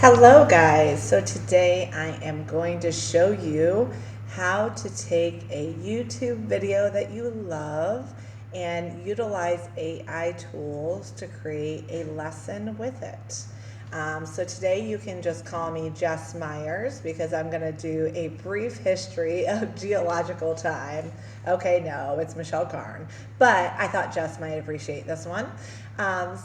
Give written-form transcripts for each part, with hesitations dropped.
Hello guys, so today I am going to show you how to take a YouTube video that you love and utilize AI tools to create a lesson with it. So today you can just call me Jess Myers because I'm going to do a brief history of geological time. Okay, no, it's Michelle Karn, but I thought Jess might appreciate this one.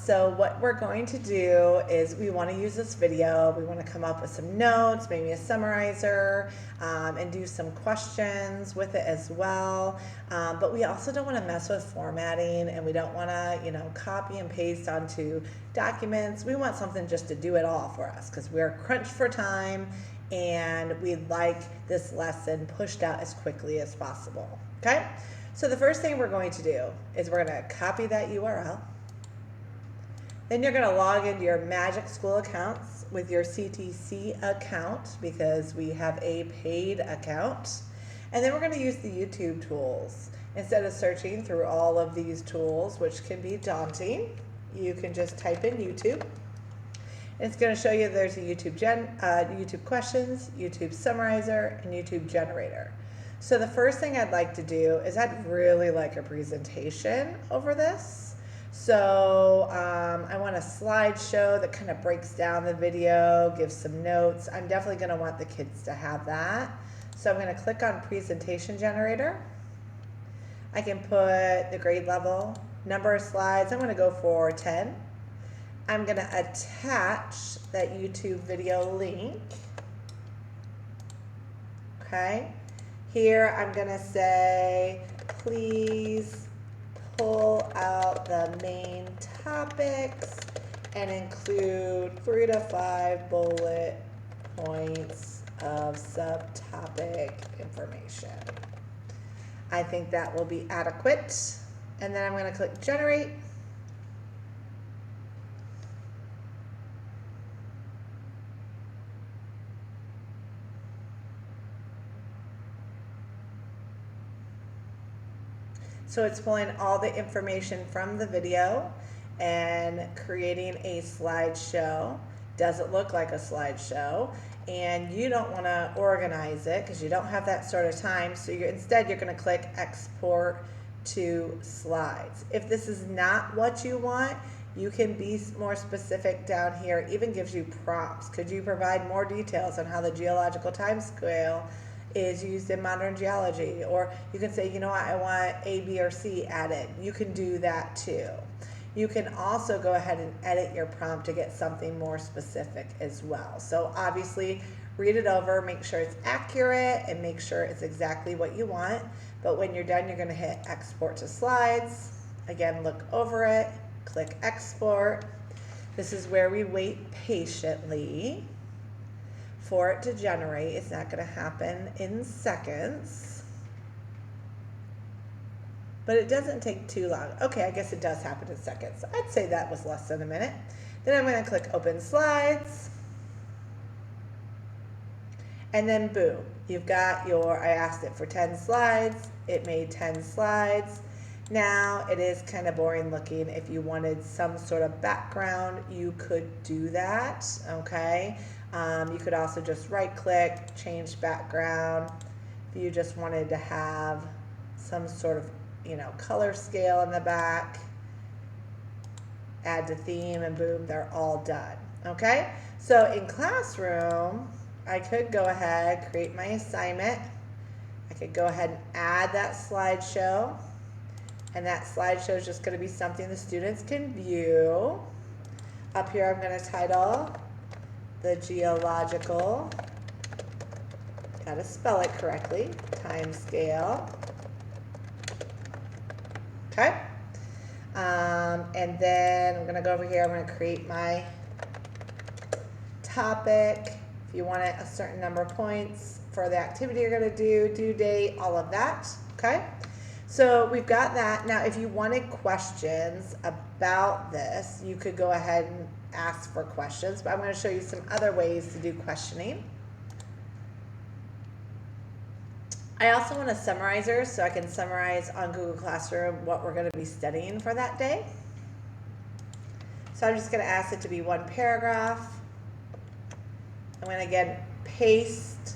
So what we're going to do is we want to use this video. We want to come up with some notes, maybe a summarizer, and do some questions with it as well. But we also don't want to mess with formatting, and we don't want to, copy and paste onto documents. We want something just to do it all for us because we're crunched for time and we'd like this lesson pushed out as quickly as possible. Okay? So the first thing we're going to do is we're going to copy that URL. Then you're going to log into your Magic School accounts with your CTC account because we have a paid account. And then we're going to use the YouTube tools. Instead of searching through all of these tools, which can be daunting, you can just type in YouTube. And it's going to show you there's a YouTube questions, YouTube summarizer, and YouTube generator. So the first thing I'd like to do is I'd really like a presentation over this. So I want a slideshow that kind of breaks down the video, gives some notes. I'm definitely going to want the kids to have that. So I'm going to click on Presentation Generator. I can put the grade level, number of slides. I'm going to go for 10. I'm going to attach that YouTube video link. Okay. Here I'm going to say, please pull out the main topics and include 3 to 5 bullet points of subtopic information. I think that will be adequate. And then I'm going to click generate. So it's pulling all the information from the video and creating a slideshow. Does it look like a slideshow? And you don't want to organize it because you don't have that sort of time. So instead you're going to click export to slides. If this is not what you want, you can be more specific down here. It even gives you prompts. Could you provide more details on how the geological time scale is used in modern geology? Or you can say, I want A, B, or C added. You can do that too. You can also go ahead and edit your prompt to get something more specific as well. So obviously read it over, make sure it's accurate, and make sure it's exactly what you want. But when you're done, you're going to hit export to slides. Again, look over it, click export. This is where we wait patiently for it to generate. It's not going to happen in seconds, but it doesn't take too long. Okay, I guess it does happen in seconds. I'd say that was less than a minute. Then I'm going to click open slides, and then boom, you've got I asked it for 10 slides. It made 10 slides. Now it is kind of boring looking. If you wanted some sort of background, you could do that, okay? You could also just right click, change background. If you just wanted to have some sort of, color scale in the back, add to theme, and boom, they're all done, okay? So in Classroom, I could go ahead, create my assignment. I could go ahead and add that slideshow. And that slideshow is just going to be something the students can view. Up here, I'm going to title the geological, got to spell it correctly, time scale. Okay. And then I'm going to go over here. I'm going to create my topic. If you want it a certain number of points for the activity you're going to do, due date, all of that. Okay. So we've got that. Now, if you wanted questions about this, you could go ahead and ask for questions, but I'm going to show you some other ways to do questioning. I also want a summarizer so I can summarize on Google Classroom what we're going to be studying for that day. So I'm just going to ask it to be one paragraph. I'm going to again paste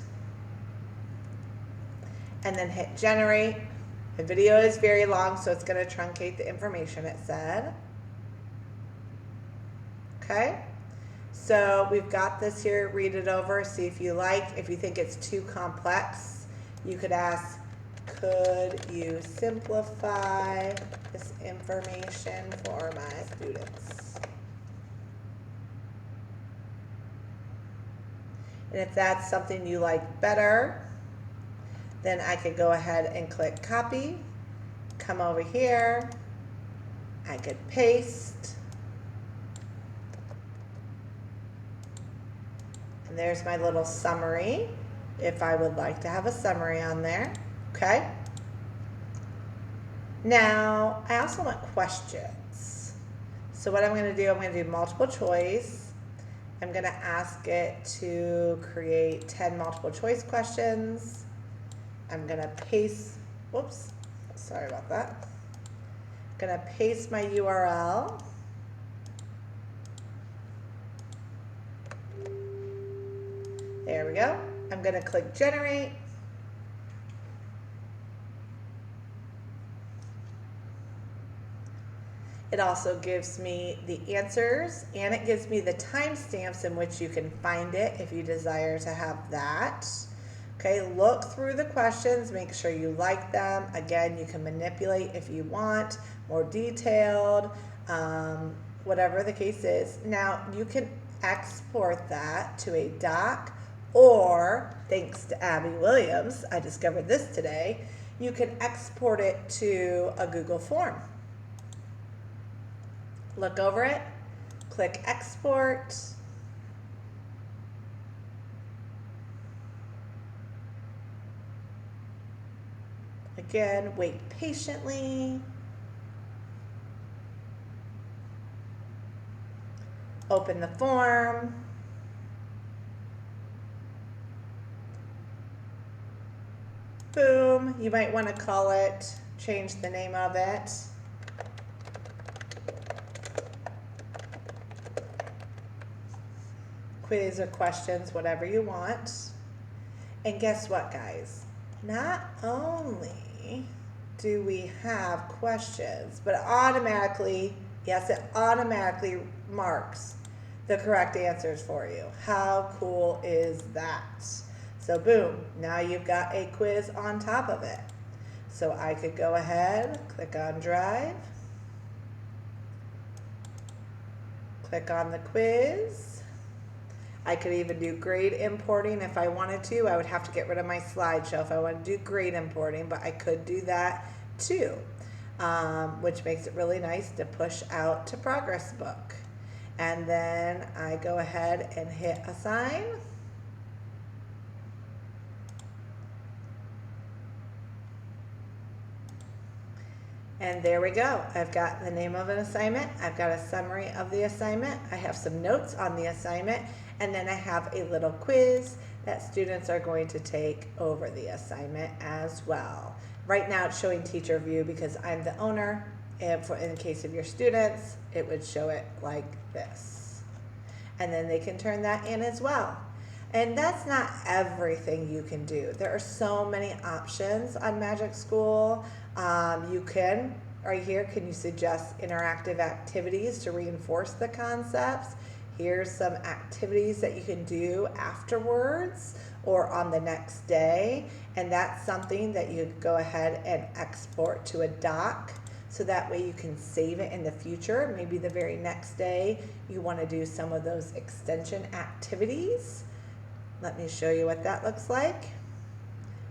and then hit generate. The video is very long, so it's going to truncate the information it said. Okay, so we've got this here. Read it over, see if you like. If you think it's too complex, you could ask, could you simplify this information for my students? And if that's something you like better, then I could go ahead and click copy, come over here, I could paste, and there's my little summary, if I would like to have a summary on there, okay? Now, I also want questions. So what I'm gonna do, I'm gonna do multiple choice. I'm gonna ask it to create 10 multiple choice questions. I'm gonna paste, whoops, sorry about that. Gonna paste my URL. There we go. I'm gonna click generate. It also gives me the answers, and it gives me the timestamps in which you can find it if you desire to have that. Okay, look through the questions, make sure you like them. Again, you can manipulate if you want, more detailed, whatever the case is. Now, you can export that to a doc, or, thanks to Abby Williams, I discovered this today, you can export it to a Google form. Look over it, click export. Again, wait patiently. Open the form. Boom, you might want to call it, change the name of it. Quiz or questions, whatever you want. And guess what, guys? Not only do we have questions, but automatically, yes, it automatically marks the correct answers for you. How cool is that? So boom, now you've got a quiz on top of it. So I could go ahead, click on Drive, click on the quiz. I could even do grade importing if I wanted to. I would have to get rid of my slideshow if I want to do grade importing, but I could do that too, which makes it really nice to push out to Progress Book. And then I go ahead and hit assign. And there we go. I've got the name of an assignment. I've got a summary of the assignment. I have some notes on the assignment. And then I have a little quiz that students are going to take over the assignment as well. Right now it's showing teacher view because I'm the owner. And in case of your students, it would show it like this. And then they can turn that in as well. And that's not everything you can do. There are so many options on Magic School. You can, right here, can you suggest interactive activities to reinforce the concepts? Here's some activities that you can do afterwards or on the next day. And that's something that you go ahead and export to a doc. So that way you can save it in the future. Maybe the very next day you want to do some of those extension activities. Let me show you what that looks like.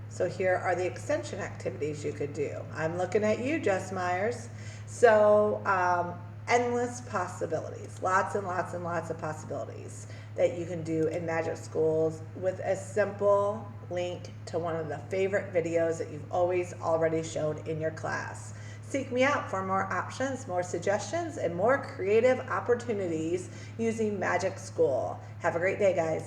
So here are the extension activities you could do. I'm looking at you, Jess Myers. So endless possibilities, lots and lots and lots of possibilities that you can do in Magic Schools with a simple link to one of the favorite videos that you've already shown in your class. Seek me out for more options, more suggestions, and more creative opportunities using Magic School. Have a great day, guys.